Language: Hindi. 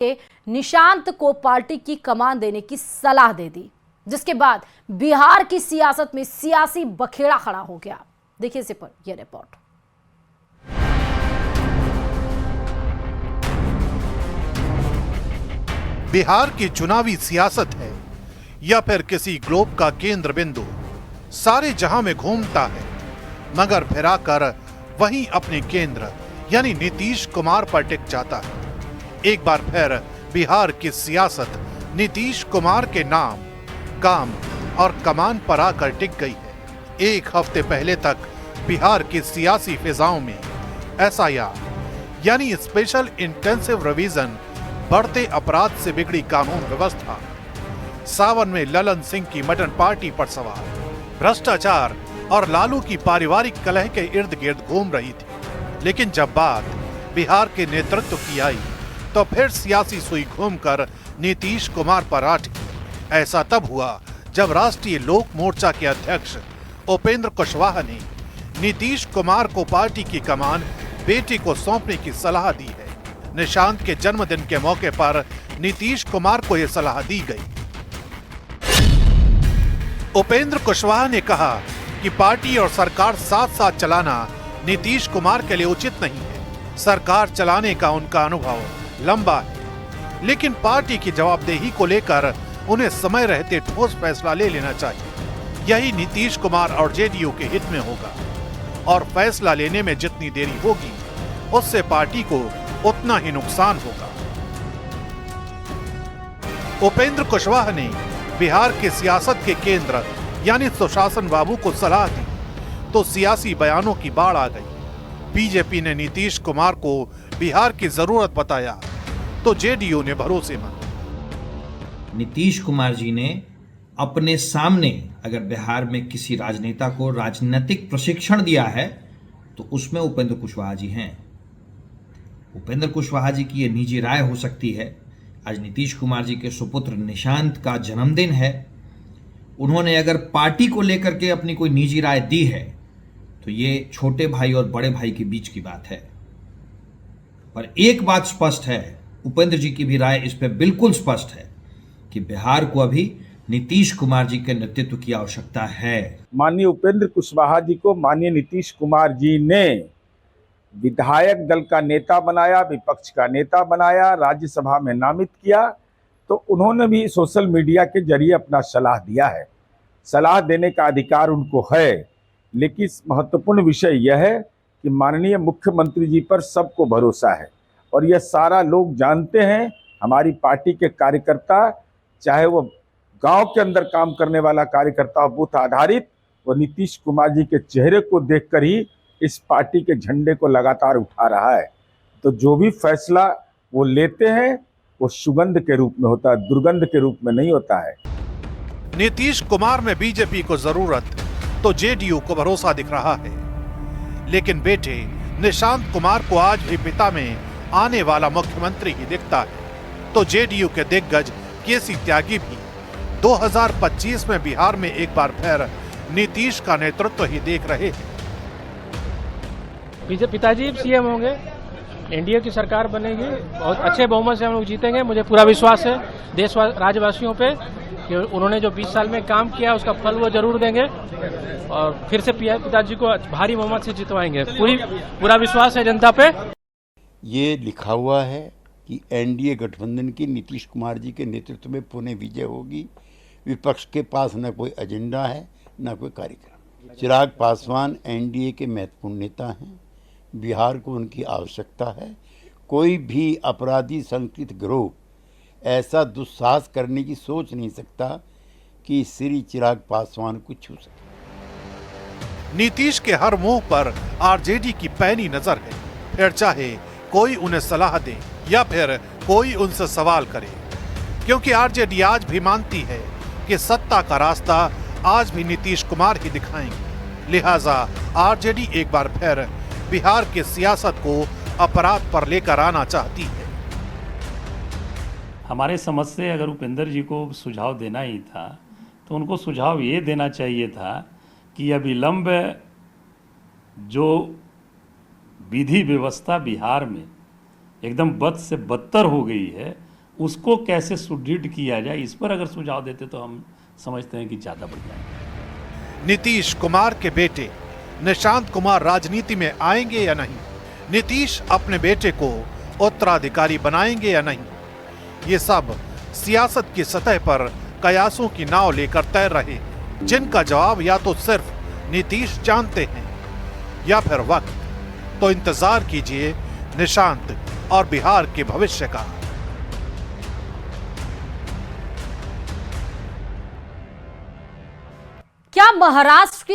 के निशांत को पार्टी की कमान देने की सलाह दे दी, जिसके बाद बिहार की सियासत में सियासी बखेड़ा खड़ा हो गया। देखिए इस पर यह रिपोर्ट। बिहार की चुनावी सियासत है या फिर किसी ग्लोब का केंद्र बिंदु, सारे जहां में घूमता है मगर फिर आकर वहीं अपने केंद्र यानी नीतीश कुमार पर टिक जाता है। एक बार फिर बिहार की सियासत नीतीश कुमार के नाम, काम और कमान पर आकर टिक गई है। एक हफ्ते पहले तक बिहार की सियासी फिजाओं में एसआईआर यानी स्पेशल इंटेंसिव रिवीजन, बढ़ते अपराध से बिगड़ी कानून व्यवस्था, सावन में ललन सिंह की मटन पार्टी पर सवार, भ्रष्टाचार और लालू की पारिवारिक कलह के इर्द गिर्द घूम रही थी। लेकिन जब बात बिहार के नेतृत्व की आई तो फिर सियासी सुई घूमकर नीतीश कुमार पर आ टिकी। ऐसा तब हुआ जब राष्ट्रीय लोक मोर्चा के अध्यक्ष उपेंद्र कुशवाहा ने नीतीश कुमार को पार्टी की कमान बेटे को सौंपने की सलाह दी है। निशांत के जन्मदिन के मौके पर नीतीश कुमार को यह सलाह दी गई। उपेंद्र कुशवाहा ने कहा कि पार्टी और सरकार साथ साथ चलाना नीतीश कुमार के लिए उचित नहीं है। सरकार चलाने का उनका अनुभव लंबा है, लेकिन पार्टी की जवाबदेही को लेकर उन्हें समय रहते ठोस फैसला ले लेना चाहिए। यही नीतीश कुमार और जेडीयू के हित में होगा और फैसला लेने में जितनी देरी होगी उससे पार्टी को उतना ही नुकसान होगा। उपेंद्र कुशवाहा ने बिहार की सियासत के केंद्र यानी सुशासन बाबू को सलाह दी तो सियासी बयानों की बाढ़ आ गई। बीजेपी ने नीतीश कुमार को बिहार की जरूरत बताया तो जेडीयू ने भरोसेमंद। नीतीश कुमार जी ने अपने सामने अगर बिहार में किसी राजनेता को राजनीतिक प्रशिक्षण दिया है तो उसमें उपेंद्र कुशवाहा जी हैं। उपेंद्र कुशवाहा जी की यह निजी राय हो सकती है। आज नीतीश कुमार जी के सुपुत्र निशांत का जन्मदिन है। उन्होंने अगर पार्टी को लेकर के अपनी कोई निजी राय दी है तो ये छोटे भाई और बड़े भाई के बीच की बात है। पर एक बात स्पष्ट है, उपेंद्र जी की भी राय इस पर बिल्कुल स्पष्ट है कि बिहार को अभी नीतीश कुमार जी के नेतृत्व की आवश्यकता है। माननीय उपेंद्र कुशवाहा जी को माननीय नीतीश कुमार जी ने विधायक दल का नेता बनाया, विपक्ष का नेता बनाया, राज्यसभा में नामित किया, तो उन्होंने भी सोशल मीडिया के जरिए अपना सलाह दिया है। सलाह देने का अधिकार उनको है, लेकिन महत्वपूर्ण विषय यह है कि माननीय मुख्यमंत्री जी पर सबको भरोसा है और यह सारा लोग जानते हैं। हमारी पार्टी के कार्यकर्ता, चाहे वो गांव के अंदर काम करने वाला कार्यकर्ता हो, बूथ आधारित, वो नीतीश कुमार जी के चेहरे को देखकर ही इस पार्टी के झंडे को लगातार उठा रहा है। तो जो भी फैसला वो लेते हैं वो सुगंध के रूप में होता है, दुर्गंध के रूप में नहीं होता है। नीतीश कुमार में बीजेपी को जरूरत तो जेडीयू को भरोसा दिख रहा है, लेकिन बेटे निशांत कुमार को आज भी पिता में आने वाला मुख्यमंत्री ही दिखता है। तो जेडीयू के दिग्गज केसी त्यागी भी 2025 में बिहार में एक बार फिर नीतीश का नेतृत्व ही देख रहे हैं। पिताजी सीएम होंगे, एनडीए की सरकार बनेगी, बहुत अच्छे बहुमत से हम लोग जीतेंगे। मुझे पूरा विश्वास है देश राज्यवासियों पे कि उन्होंने जो 20 साल में काम किया उसका फल वो जरूर देंगे और फिर से पिताजी को भारी बहुमत से जितवाएंगे। पूरा विश्वास है जनता पे। ये लिखा हुआ है कि एनडीए गठबंधन की नीतीश कुमार जी के नेतृत्व में पुणे विजय होगी। विपक्ष के पास न कोई एजेंडा है न कोई कार्यक्रम। चिराग पासवान एनडीए के महत्वपूर्ण नेता हैं। बिहार को उनकी आवश्यकता है। कोई भी अपराधी संगठित गिरोह ऐसा दुस्साहस करने की सोच नहीं सकता कि श्री चिराग पासवान को छू सके। नीतीश के हर मुंह पर आरजेडी की पैनी नजर है, फिर चाहे कोई उन्हें सलाह दे या फिर कोई उनसे सवाल करे, क्योंकि आरजेडी आज भी मानती है कि सत्ता का रास्ता आज भी नीतीश कुमार ही दिखाएंगे। लिहाजा आरजेडी एक बार फिर बिहार की सियासत को अपराध पर लेकर आना चाहती है। हमारे समझ से अगर उपेंद्र जी को सुझाव देना ही था तो उनको सुझाव ये देना चाहिए था कि अविलंब जो विधि व्यवस्था बिहार में एकदम बद से बदतर हो गई है, उसको कैसे सुदृढ़ किया जाए, इस पर अगर सुझाव देते तो हम समझते हैं कि ज़्यादा बढ़िया है। नीतीश कुमार के बेटे निशांत कुमार राजनीति में आएंगे या नहीं, नीतीश अपने बेटे को उत्तराधिकारी बनाएंगे या नहीं, ये सब सियासत की सतह पर कयासों की नाव लेकर तैर रहे हैं, जिनका जवाब या तो सिर्फ नीतीश जानते हैं या फिर वक्त। तो इंतजार कीजिए निशांत और बिहार के भविष्य का। क्या महाराष्ट्र की